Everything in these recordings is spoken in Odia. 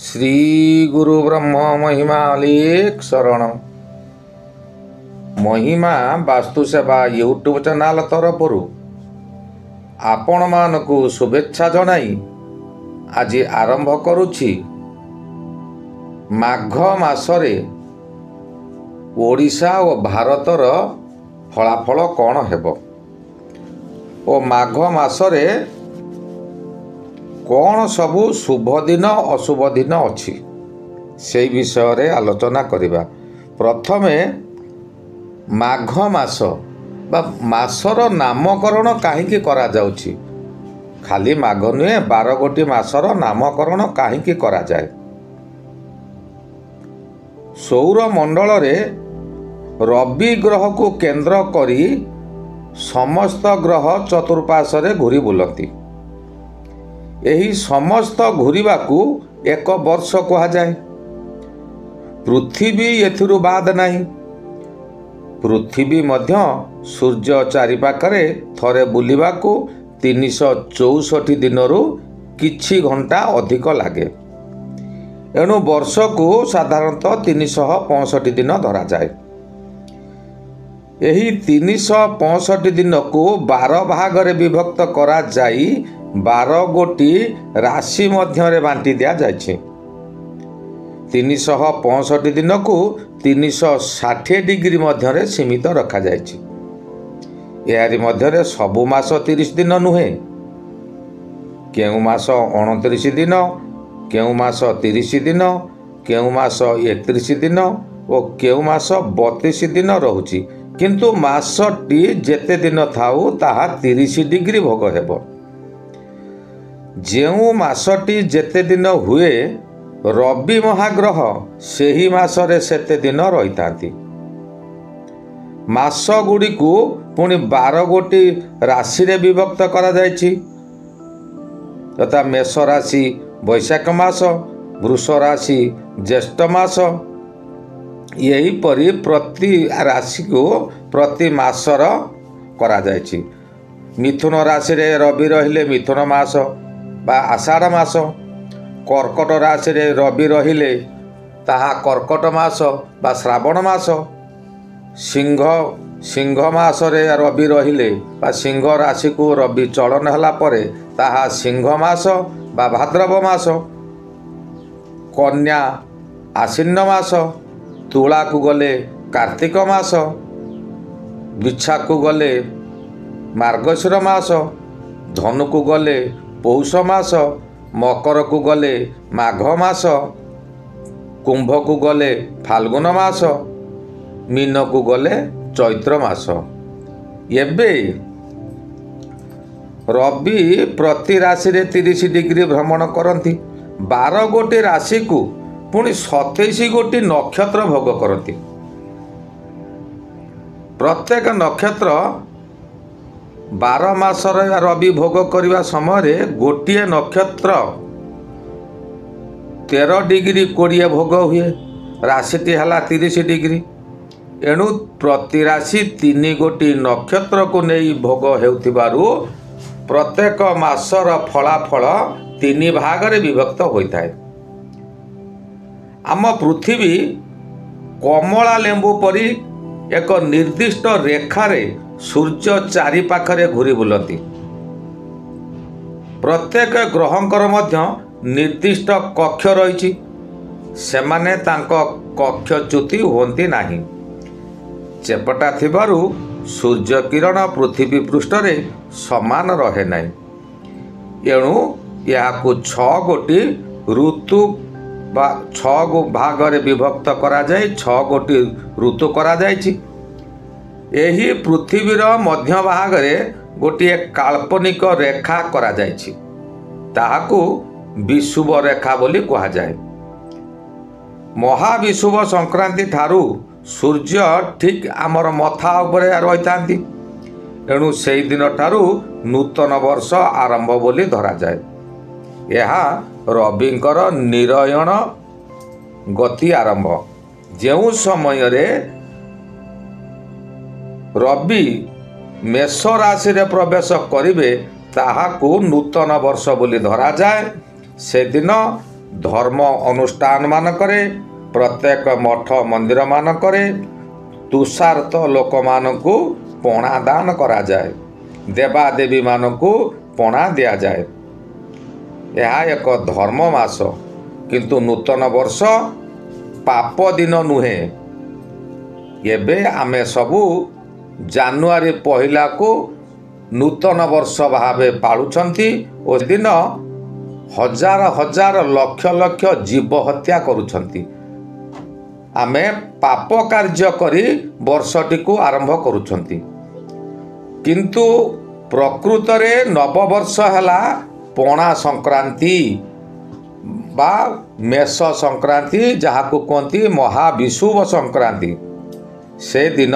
श्री गुरु ब्रह्म महिमा अलेख शरण महिमा वास्तु सेवा यूट्यूब चैनल तरफ आपण मानकु शुभेच्छा जनाई आज आरंभ करुछि। माघ मासरे ओडिशा और भारतर फलाफल कौन हेबो ओ माघ मासरे कौन सबू शुभ दिन अशुभ दिन अच्छी से विषय रे आलोचना करिबा। प्रथमे माघ मास बा मासर नामकरण काहींकी करा जाउछि। खाली माघ नुहे 12 गोटी मासर नामकरण काहींकी करा जाए। सौर मंडल रे रवि ग्रह को केंद्र करी समस्त ग्रह चतुर्पार्श्व घूरी बुलती। यही समस्त घूरिबाकू एक वर्ष कहा जाए। पृथ्वी एथिरु बाद नहीं। पृथ्वी मध्य सूर्य चारिपाखरे थरे बुलिबाकू 364 दिनरू किछि घंटा अधिक लागे। एणु वर्ष को साधारणतः 365 दिन धरा जाए। यही 365 दिन को 12 भागरे विभक्त करा जाई 12 गोटी राशि मध्य बांटी दिया जाए। 365 दिन को 360 डिग्री मध्य सीमित रखा जाए। यारी मध्य सबु मास 30 दिन नुहे। केउ मास 29 दिन, केउ मास 30 दिन, केउ मास 31 दिन और केउ मास 32 दिन रहुची। किंतु मासटी जेते दिन थाउ ताहा 30 डिग्री भोग हेबो। जेउ मासटी जेते दिन हुए रवि महाग्रह सेही मासरे सेते दिन रही थांती। मास गुड़ी को पुणी 12 गोटी राशि रे विभक्त करा जायछि। तथा मेष राशि वैशाख मास, वृष राशि ज्येष्ठ मास, यही परी प्रति राशि को प्रति मासर करा जायछि। मिथुन राशि रे रवि रहिले मिथुन मास बा आषाढ़ मास। कर्कट राशि रे रवि रहिले ताहा कर्कट मास बा श्रावण मास। सिंह मास रे रवि रहिले बा सिंह राशि को रवि चलन हला परे ताहा सिंह मास बा भाद्रव मास। कन्या आश्विन मास। तुला को गले कार्तिक मास। बिच्छा को गले मार्गशीर मास। धनु को गले पौष मास। मकर को गले माघ मास। कुंभ को गले फाल्गुन मास। मीन को गले चैत्र मास। एबे रवि प्रति राशि रे 30 डिग्री भ्रमण करती। 12 गोटी राशि को पुणी 27 गोटी नक्षत्र भोग करती। प्रत्येक नक्षत्र 12 मासर रवि भोग करने समय गोटे नक्षत्र 13 डिग्री 20 भोग हुए। राशिटी है 30 डिग्री। एणु प्रति राशि 3 गोटी नक्षत्र को नहीं भोग हेउथिबारु प्रत्येक मासर फलाफल 3 भागरे विभक्त होता है। आम पृथ्वी कमला लेंबू परी एक निर्दिष्ट रेखारे सूर्य चारिपाखरे घूरी बुलती। प्रत्येक ग्रहंकर मध्य निर्दिष्ट कक्ष रही। सेमाने तांको कक्षच्युति होती नहीं। चेपटा थिबारु सूर्य किरण पृथ्वी पृष्ठ रे समान रहे नहीं। एणु याकु 6 गोटी ऋतु बा 6 भागरे विभक्त करा जाए। 6 गोटी ऋतु करा जायछि। एही पृथ्वीर मध्य भागरे गोटे काल्पनिक रेखा करा जायछि। ताहाकू विषुव रेखा बोली कहा जाए। महाविषुव संक्रांति ठारू सूर्य ठीक आमर मथा उपरे रही थांती। एणु सेई दिन ठारू नूतन वर्ष आरंभ बोली धरा जाए। यह रविंकर निरयण गति आरंभ। जेउ समय रे रवि मेष राशि रे प्रवेश करिवे ताहाकू नूतन वर्ष बोली धरा जाए। से दिन ଧର୍ମ ଅନୁଷ୍ଠାନ ମାନଙ୍କରେ ପ୍ରତ୍ୟେକ ମଠ ମନ୍ଦିର ମାନଙ୍କରେ ତୁଷାର୍ଥ ଲୋକମାନଙ୍କୁ ପଣା ଦାନ କରାଯାଏ। ଦେବାଦେବୀ ମାନଙ୍କୁ ପଣା ଦିଆଯାଏ। ଏହା ଏକ ଧର୍ମ ମାସ, କିନ୍ତୁ ନୂତନ ବର୍ଷ ପାପ ଦିନ ନୁହେଁ। ଏବେ ଆମେ ସବୁ ଜାନୁଆରୀ 1କୁ ନୂତନ ବର୍ଷ ଭାବେ ପାଳୁଛନ୍ତି ଓ ଦିନ ହଜାର ହଜାର ଲକ୍ଷ ଲକ୍ଷ ଜୀବ ହତ୍ୟା କରୁଛନ୍ତି। ଆମେ ପାପ କାର୍ଯ୍ୟ କରି ବର୍ଷଟିକୁ ଆରମ୍ଭ କରୁଛନ୍ତି, କିନ୍ତୁ ପ୍ରକୃତରେ ନବବର୍ଷ ହେଲା ପଣା ସଂକ୍ରାନ୍ତି ବା ମେଷ ସଂକ୍ରାନ୍ତି, ଯାହାକୁ କୁହନ୍ତି ମହାବିଷୁବ ସଂକ୍ରାନ୍ତି। ସେଦିନ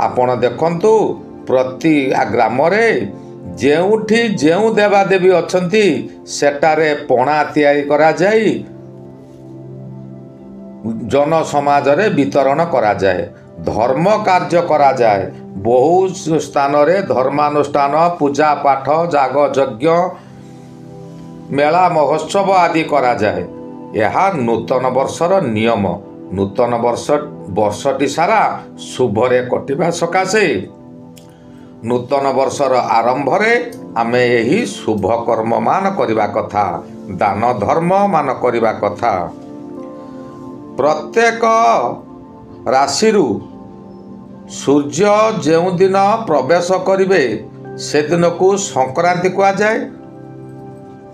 ଆପଣ ଦେଖନ୍ତୁ ପ୍ରତି ଗ୍ରାମରେ ଯେଉଁଠି ଯେଉଁ ଦେବାଦେବୀ ଅଛନ୍ତି ସେଠାରେ ପଣା ତିଆରି କରାଯାଇ ଜନସମାଜରେ ବିତରଣ କରାଯାଏ। ଧର୍ମ କାର୍ଯ୍ୟ କରାଯାଏ। ବହୁ ସ୍ଥାନରେ ଧର୍ମାନୁଷ୍ଠାନ, ପୂଜା ପାଠ, ଯାଗ ଯଜ୍ଞ, ମେଳା ମହୋତ୍ସବ ଆଦି କରାଯାଏ। ଏହା ନୂତନ ବର୍ଷର ନିୟମ। ନୂତନ ବର୍ଷଟି ସାରା ଶୁଭରେ କଟିବା ସକାଶେ ନୂତନ ବର୍ଷର ଆରମ୍ଭରେ ଆମେ ଏହି ଶୁଭ କର୍ମମାନ କରିବା କଥା, ଦାନ ଧର୍ମ ମାନ କରିବା କଥା। ପ୍ରତ୍ୟେକ ରାଶିରୁ ସୂର୍ଯ୍ୟ ଯେଉଁଦିନ ପ୍ରବେଶ କରିବେ ସେଦିନକୁ ସଂକ୍ରାନ୍ତି କୁହାଯାଏ।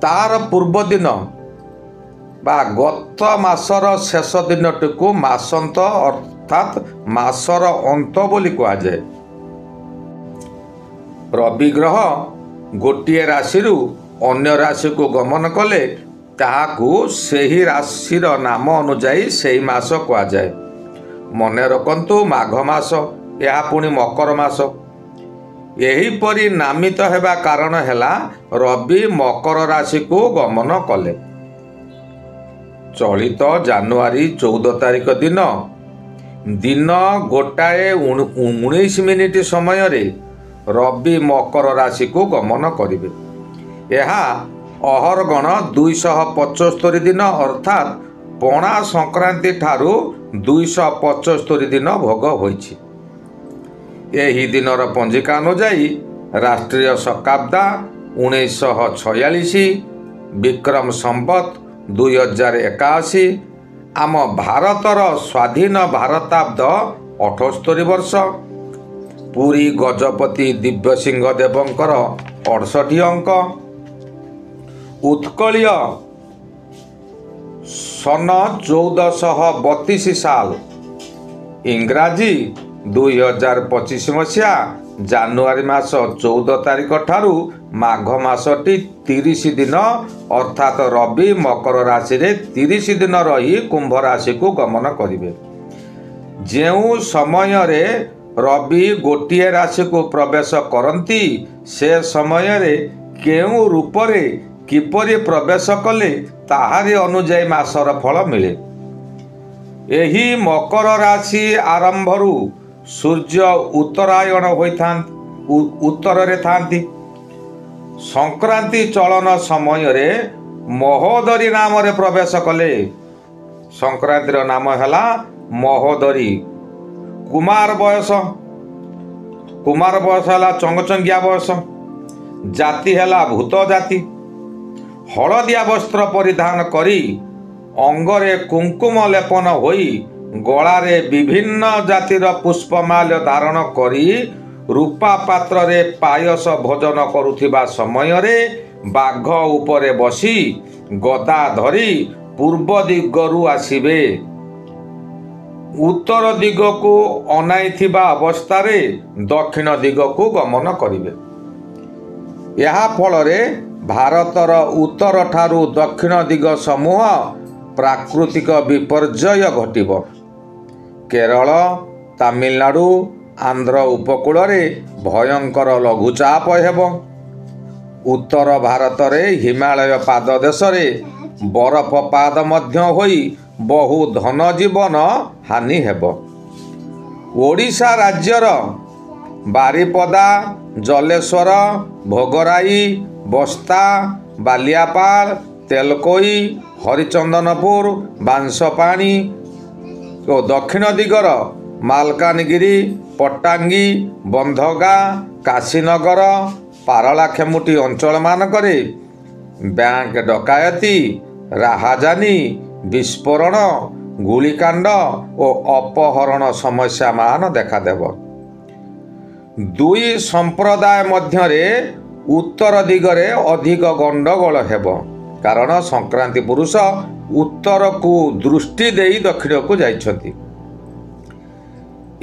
ତାର ପୂର୍ବ ଦିନ ବା ଗତ ମାସର ଶେଷ ଦିନଟିକୁ ମାସନ୍ତ ଅର୍ଥାତ୍ ମାସର ଅନ୍ତ ବୋଲି କୁହାଯାଏ। ରବି ଗ୍ରହ ଗୋଟିଏ ରାଶିରୁ ଅନ୍ୟ ରାଶିକୁ ଗମନ କଲେ ତାହାକୁ ସେହି ରାଶିର ନାମ ଅନୁଯାୟୀ ସେହି ମାସ କୁହାଯାଏ। ମନେ ରଖନ୍ତୁ, ମାଘ ମାସ, ଏହା ପୁଣି ମକର ମାସ। ଏହିପରି ନାମିତ ହେବା କାରଣ ହେଲା ରବି ମକର ରାଶିକୁ ଗମନ କଲେ। ଚଳିତ ଜାନୁଆରୀ 14 ତାରିଖ ଦିନ 1:19 ସମୟରେ ରବି ମକର ରାଶିକୁ ଗମନ କରିବେ। ଏହା ଅହରଗଣ 275 ଦିନ ଅର୍ଥାତ୍ ପଣା ସଂକ୍ରାନ୍ତି ଠାରୁ 275 ଦିନ ଭୋଗ ହୋଇଛି। ଏହି ଦିନର ପଞ୍ଜିକା ଅନୁଯାୟୀ ରାଷ୍ଟ୍ରୀୟ ଶକାବ୍ଦା 1946, ବିକ୍ରମ ସମ୍ବତ 2081, ଆମ ଭାରତର ସ୍ୱାଧୀନ ଭାରତାବ୍ଦ 78 ବର୍ଷ, ପୁରୀ ଗଜପତି ଦିବ୍ୟସିଂହ ଦେବଙ୍କର 68 ଅଙ୍କ, ଉତ୍କଳୀୟ ସନ 1432 ସାଲ, ଇଂରାଜୀ 2025 ମସିହା ଜାନୁଆରୀ ମାସ 14 ତାରିଖ ଠାରୁ ମାଘ ମାସଟି 30 ଦିନ ଅର୍ଥାତ୍ ରବି ମକର ରାଶିରେ 30 ଦିନ ରହି କୁମ୍ଭ ରାଶିକୁ ଗମନ କରିବେ। ଯେଉଁ ସମୟରେ ରବି ଗୋଟିଏ ରାଶିକୁ ପ୍ରବେଶ କରନ୍ତି ସେ ସମୟରେ କେଉଁ ରୂପରେ କିପରି ପ୍ରବେଶ କଲେ ତାହାରି ଅନୁଯାୟୀ ମାସର ଫଳ ମିଳେ। ଏହି ମକର ରାଶି ଆରମ୍ଭରୁ ସୂର୍ଯ୍ୟ ଉତ୍ତରରେ ଥାନ୍ତି। ସଂକ୍ରାନ୍ତି ଚଳନ ସମୟରେ ମହୋଦରୀ ନାମରେ ପ୍ରବେଶ କଲେ। ସଂକ୍ରାନ୍ତିର ନାମ ହେଲା ମହୋଦରୀ। କୁମାର ବୟସ ହେଲା ଚଙ୍ଗଚଙ୍ଗିଆ ବୟସ। ଜାତି ହେଲା ଭୂତ ଜାତି। ହଳଦିଆ ବସ୍ତ୍ର ପରିଧାନ କରି ଅଙ୍ଗରେ କୁଙ୍କୁମ ଲେପନ ହୋଇ ଗଳାରେ ବିଭିନ୍ନ ଜାତିର ପୁଷ୍ପମାଲ୍ୟ ଧାରଣ କରି ରୂପା ପାତ୍ରରେ ପାୟସ ଭୋଜନ କରୁଥିବା ସମୟରେ ବାଘ ଉପରେ ବସି ଗଦା ଧରି ପୂର୍ବ ଦିଗରୁ ଆସିବେ। ଉତ୍ତର ଦିଗକୁ ଅନାଇଥିବା ଅବସ୍ଥାରେ ଦକ୍ଷିଣ ଦିଗକୁ ଗମନ କରିବେ। ଏହା ଫଳରେ ଭାରତର ଉତ୍ତର ଠାରୁ ଦକ୍ଷିଣ ଦିଗ ସମୂହ ପ୍ରାକୃତିକ ବିପର୍ଯ୍ୟୟ ଘଟିବ। କେରଳ, ତାମିଲନାଡୁ, ଆନ୍ଧ୍ର ଉପକୂଳରେ ଭୟଙ୍କର ଲଘୁଚାପ ହେବ। ଉତ୍ତର ଭାରତରେ ହିମାଳୟ ପାଦ ଦେଶରେ ବରଫପାତ ମଧ୍ୟ ହୋଇ ବହୁ ଧନ ଜୀବନ ହାନି ହେବ। ଓଡ଼ିଶା ରାଜ୍ୟର ବାରିପଦା, ଜଲେଶ୍ୱର, ଭୋଗରାଇ, ବସ୍ତା, ବାଲିଆପାଳ, ତେଲକୋଇ, ହରିଚନ୍ଦନପୁର, ବାଂଶପାଣି ଓ ଦକ୍ଷିଣ ଦିଗର ମାଲକାନଗିରି, ପଟ୍ଟାଙ୍ଗୀ, ବନ୍ଧଗାଁ, କାଶୀନଗର, ପାରଳାଖେମୁଣ୍ଡି ଅଞ୍ଚଳମାନଙ୍କରେ ବ୍ୟାଙ୍କ ଡକାୟତି, ରାହାଜାନୀ, ବିସ୍ଫୋରଣ, ଗୁଳିକାଣ୍ଡ ଓ ଅପହରଣ ସମସ୍ୟାମାନ ଦେଖାଦେବ। ଦୁଇ ସମ୍ପ୍ରଦାୟ ମଧ୍ୟରେ ଉତ୍ତର ଦିଗରେ ଅଧିକ ଗଣ୍ଡଗୋଳ ହେବ, କାରଣ ସଂକ୍ରାନ୍ତି ପୁରୁଷ ଉତ୍ତରକୁ ଦୃଷ୍ଟି ଦେଇ ଦକ୍ଷିଣକୁ ଯାଇଛନ୍ତି।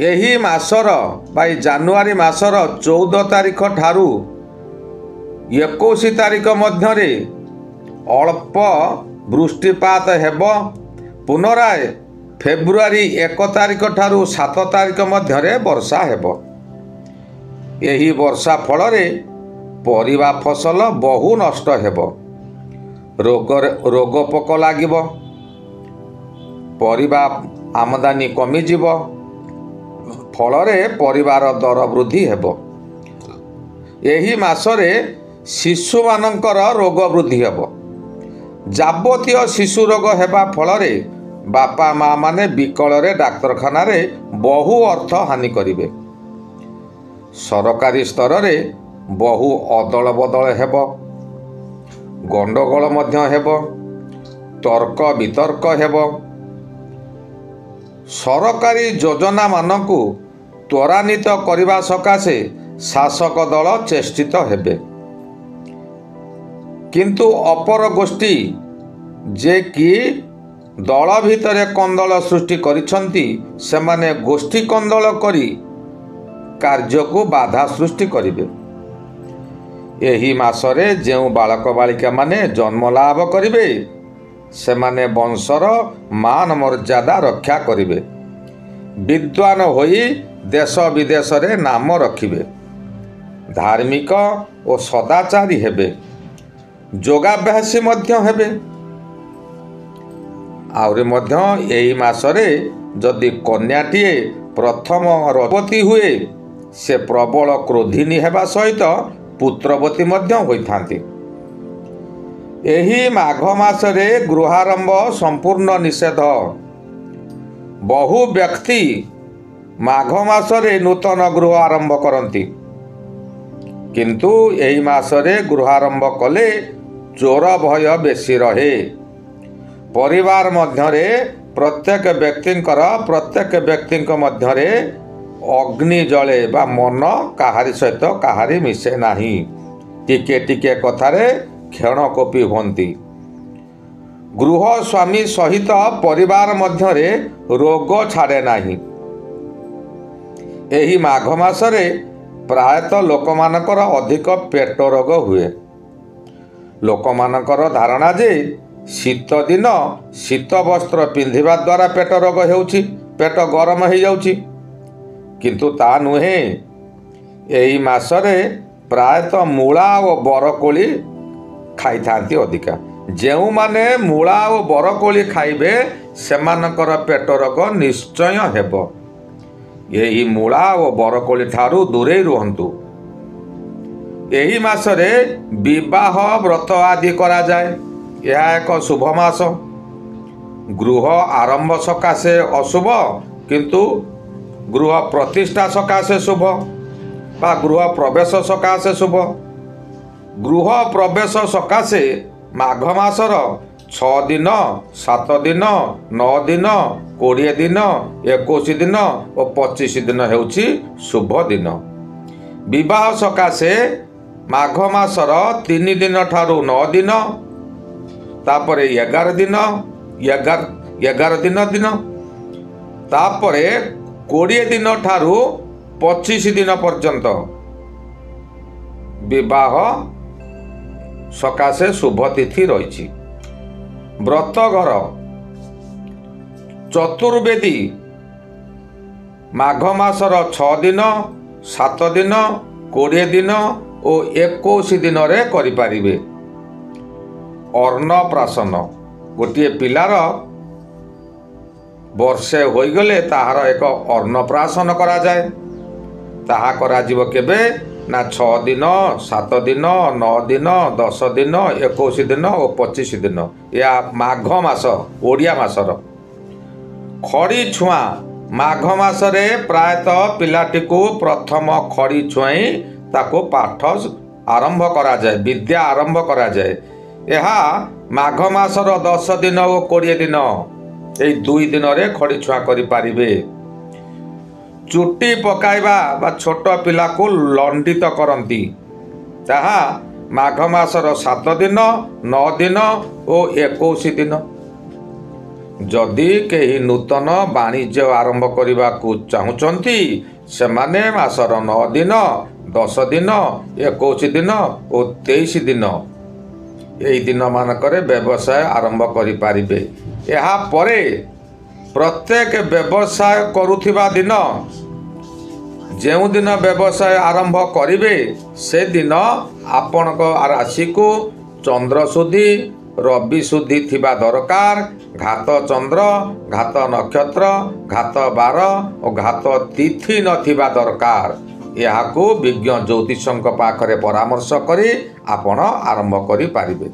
ଏହି ମାସର ବା ଜାନୁଆରୀ ମାସର 14 ତାରିଖ ଠାରୁ 21 ତାରିଖ ମଧ୍ୟରେ ଅଳ୍ପ ବୃଷ୍ଟିପାତ ହେବ। ପୁନରାୟ ଫେବୃଆରୀ 1 ତାରିଖ ଠାରୁ 7 ତାରିଖ ମଧ୍ୟରେ ବର୍ଷା ହେବ। ଏହି ବର୍ଷା ଫଳରେ ପରିବା ଫସଲ ବହୁ ନଷ୍ଟ ହେବ। ରୋଗ ପୋକ ଲାଗିବ, ପରିବା ଆମଦାନୀ କମିଯିବ, ଫଳରେ ପରିବାର ଦର ବୃଦ୍ଧି ହେବ। ଏହି ମାସରେ ଶିଶୁମାନଙ୍କର ରୋଗ ବୃଦ୍ଧି ହେବ। ଯାବତୀୟ ଶିଶୁ ରୋଗ ହେବା ଫଳରେ ବାପା ମା ମାନେ ବିକଳରେ ଡାକ୍ତରଖାନାରେ ବହୁ ଅର୍ଥ ହାନି କରିବେ। ସରକାରୀ ସ୍ତରରେ ବହୁ ଅଦଳ ବଦଳ ହେବ, ଗଣ୍ଡଗୋଳ ମଧ୍ୟ ହେବ, ତର୍କ ବିତର୍କ ହେବ। ସରକାରୀ ଯୋଜନାମାନଙ୍କୁ ତ୍ୱରାନ୍ୱିତ କରିବା ସକାଶେ ଶାସକ ଦଳ ଚେଷ୍ଟିତ ହେବେ। କିନ୍ତୁ ଅପର ଗୋଷ୍ଠୀ ଯେ କି ଦଳ ଭିତରେ କନ୍ଦଳ ସୃଷ୍ଟି କରିଛନ୍ତି, ସେମାନେ ଗୋଷ୍ଠୀ କନ୍ଦଳ କରି କାର୍ଯ୍ୟକୁ ବାଧା ସୃଷ୍ଟି କରିବେ। ଏହି ମାସରେ ଯେଉଁ ବାଳକ ବାଳିକାମାନେ ଜନ୍ମ ଲାଭ କରିବେ, ସେମାନେ ବଂଶର ମାନ ମର୍ଯ୍ୟାଦା ରକ୍ଷା କରିବେ। ବିଦ୍ୱାନ ହୋଇ ଦେଶ ବିଦେଶରେ ନାମ ରଖିବେ। ଧାର୍ମିକ ଓ ସଦାଚାରୀ ହେବେ। ଯୋଗାଭ୍ୟାସୀ ମଧ୍ୟ ହେବେ। ଆହୁରି ମଧ୍ୟ ଏହି ମାସରେ ଯଦି କନ୍ୟାଟିଏ ପ୍ରଥମ ରୂପବତୀ ହୁଏ, ସେ ପ୍ରବଳ କ୍ରୋଧିନୀ ହେବା ସହିତ ପୁତ୍ରବତୀ ମଧ୍ୟ ହୋଇଥାନ୍ତି। ଏହି ମାଘ ମାସରେ ଗୃହାରମ୍ଭ ସମ୍ପୂର୍ଣ୍ଣ ନିଷେଧ। ବହୁ ବ୍ୟକ୍ତି ମାଘ ମାସରେ ନୂତନ ଗୃହ ଆରମ୍ଭ କରନ୍ତି, କିନ୍ତୁ ଏହି ମାସରେ ଗୃହାରମ୍ଭ କଲେ ଚୋର ଭୟ ବେଶୀ ରହେ। ପରିବାର ମଧ୍ୟରେ ପ୍ରତ୍ୟେକ ବ୍ୟକ୍ତିଙ୍କ ମଧ୍ୟରେ ଅଗ୍ନି ଜଳେ ବା ମନ କାହାରି ସହିତ କାହାରି ମିଶେ ନାହିଁ। ଟିକେ ଟିକେ କଥାରେ କ୍ଷଣକୋପୀ ହୁଅନ୍ତି। ଗୃହ ସ୍ୱାମୀ ସହିତ ପରିବାର ମଧ୍ୟରେ ରୋଗ ଛାଡ଼େ ନାହିଁ। ଏହି ମାଘ ମାସରେ ପ୍ରାୟତଃ ଲୋକମାନଙ୍କର ଅଧିକ ପେଟ ରୋଗ ହୁଏ। ଲୋକମାନଙ୍କର ଧାରଣା ଯେ ଶୀତ ଦିନ ଶୀତ ବସ୍ତ୍ର ପିନ୍ଧିବା ଦ୍ୱାରା ପେଟ ରୋଗ ହେଉଛି, ପେଟ ଗରମ ହେଇଯାଉଛି, କିନ୍ତୁ ତା ନୁହେଁ। ଏହି ମାସରେ ପ୍ରାୟତଃ ମୂଳା ଓ ବରକୋଳି ଖାଇଥାନ୍ତି ଅଧିକା। ଯେଉଁମାନେ ମୂଳା ଓ ବରକୋଳି ଖାଇବେ, ସେମାନଙ୍କର ପେଟ ରୋଗ ନିଶ୍ଚୟ ହେବ। ଏହି ମୂଳା ଓ ବରକୋଳି ଠାରୁ ଦୂରେଇ ରୁହନ୍ତୁ। ଏହି ମାସରେ ବିବାହ ବ୍ରତ ଆଦି କରାଯାଏ। ଏହା ଏକ ଶୁଭ ମାସ। ଗୃହ ଆରମ୍ଭ ସକାଶେ ଅଶୁଭ, କିନ୍ତୁ ଗୃହ ପ୍ରତିଷ୍ଠା ସକାଶେ ଶୁଭ ବା ଗୃହ ପ୍ରବେଶ ସକାଶେ ଶୁଭ। ଗୃହ ପ୍ରବେଶ ସକାଶେ ମାଘ ମାସର 6 ଦିନ, 7 ଦିନ, 9 ଦିନ, 20 ଦିନ, 21 ଦିନ ଓ 25 ଦିନ ହେଉଛି ଶୁଭ ଦିନ। ବିବାହ ସକାଶେ ମାଘ ମାସର 3 ଦିନ ଠାରୁ 9 ଦିନ, ତାପରେ 11 ଦିନ, ତାପରେ 20 ଦିନ ଠାରୁ 25 ଦିନ ପର୍ଯ୍ୟନ୍ତ ବିବାହ ସକାଶେ ଶୁଭ ତିଥି ରହିଛି। ବ୍ରତଘର ଚତୁର୍ବେଦୀ ମାଘ ମାସର 6 ଦିନ, 7 ଦିନ, 20 ଦିନ ଓ 21 ଦିନରେ କରିପାରିବେ। ଅନ୍ନପ୍ରାଶନ, ଗୋଟିଏ ପିଲାର ବର୍ଷେ ହୋଇଗଲେ ତାହାର ଏକ ଅନ୍ନପ୍ରାଶନ କରାଯାଏ। ତାହା କରାଯିବ କେବେ ନା 6 ଦିନ, 7 ଦିନ, 9 ଦିନ, 10 ଦିନ, 21 ଦିନ ଓ 25 ଦିନ। ଏହା ମାଘ ମାସ, ଓଡ଼ିଆ ମାସର ଖଡ଼ି ଛୁଆଁ। ମାଘ ମାସରେ ପ୍ରାୟତଃ ପିଲାଟିକୁ ପ୍ରଥମ ଖଡ଼ି ଛୁଆଇଁ ତାକୁ ପାଠ ଆରମ୍ଭ କରାଯାଏ, ବିଦ୍ୟା ଆରମ୍ଭ କରାଯାଏ। ଏହା ମାଘ ମାସର 10 ଦିନ ଓ 20 ଦିନ, ଏହି 2 ଦିନରେ ଖଡ଼ି ଛୁଆଁ କରିପାରିବେ। ଚୁଟି ପକାଇବା ବା ଛୋଟ ପିଲାକୁ ଲଣ୍ଡିତ କରନ୍ତି, ତାହା ମାଘ ମାସର 7 ଦିନ, 9 ଦିନ ଓ 21 ଦିନ। ଯଦି କେହି ନୂତନ ବାଣିଜ୍ୟ ଆରମ୍ଭ କରିବାକୁ ଚାହୁଁଛନ୍ତି, ସେମାନେ ମାସର 9 ଦିନ, 10 ଦିନ, 21 ଦିନ ଓ 23 ଦିନ, ଏହି ଦିନମାନଙ୍କରେ ବ୍ୟବସାୟ ଆରମ୍ଭ କରିପାରିବେ। ଏହାପରେ ପ୍ରତ୍ୟେକ ବ୍ୟବସାୟ କରୁଥିବା ଦିନ, ଯେଉଁଦିନ ବ୍ୟବସାୟ ଆରମ୍ଭ କରିବେ ସେଦିନ ଆପଣଙ୍କ ରାଶିକୁ ଚନ୍ଦ୍ର ଶୁଦ୍ଧି, ରବି ଶୁଦ୍ଧି ଥିବା ଦରକାର। ଘାତ ଚନ୍ଦ୍ର, ଘାତ ନକ୍ଷତ୍ର, ଘାତ ବାର ଓ ଘାତ ତିଥି ନଥିବା ଦରକାର। ଏହାକୁ ବିଜ୍ଞ ଜ୍ୟୋତିଷଙ୍କ ପାଖରେ ପରାମର୍ଶ କରି ଆପଣ ଆରମ୍ଭ କରିପାରିବେ।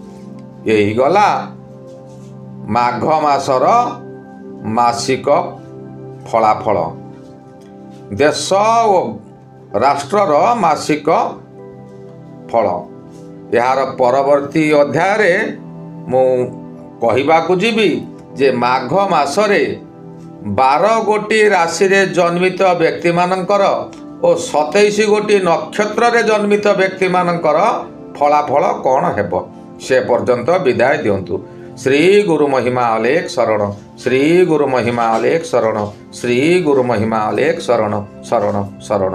ଏହି ଗଲା ମାଘ ମାସର ମାସିକ ଫଳାଫଳ। ଦେଶ ଓ ରାଷ୍ଟ୍ରର ମାସିକ ଫଳ। ଏହାର ପରବର୍ତ୍ତୀ ଅଧ୍ୟାୟରେ ମୁଁ କହିବାକୁ ଯିବି ଯେ ମାଘ ମାସରେ 12 ଗୋଟି ରାଶିରେ ଜନ୍ମିତ ବ୍ୟକ୍ତିମାନଙ୍କର ଓ 27 ଗୋଟି ନକ୍ଷତ୍ରରେ ଜନ୍ମିତ ବ୍ୟକ୍ତିମାନଙ୍କର ଫଳାଫଳ କ'ଣ ହେବ। ସେ ପର୍ଯ୍ୟନ୍ତ ବିଦାୟ ଦିଅନ୍ତୁ। ଶ୍ରୀ ଗୁରୁ ମହିମା ଅଲେଖ ଶରଣ, ଶ୍ରୀ ଗୁରୁ ମହିମା ଅଲେଖ ଶରଣ, ଶ୍ରୀ ଗୁରୁ ମହିମା ଅଲେଖ ଶରଣ, ଶରଣ ଶରଣ।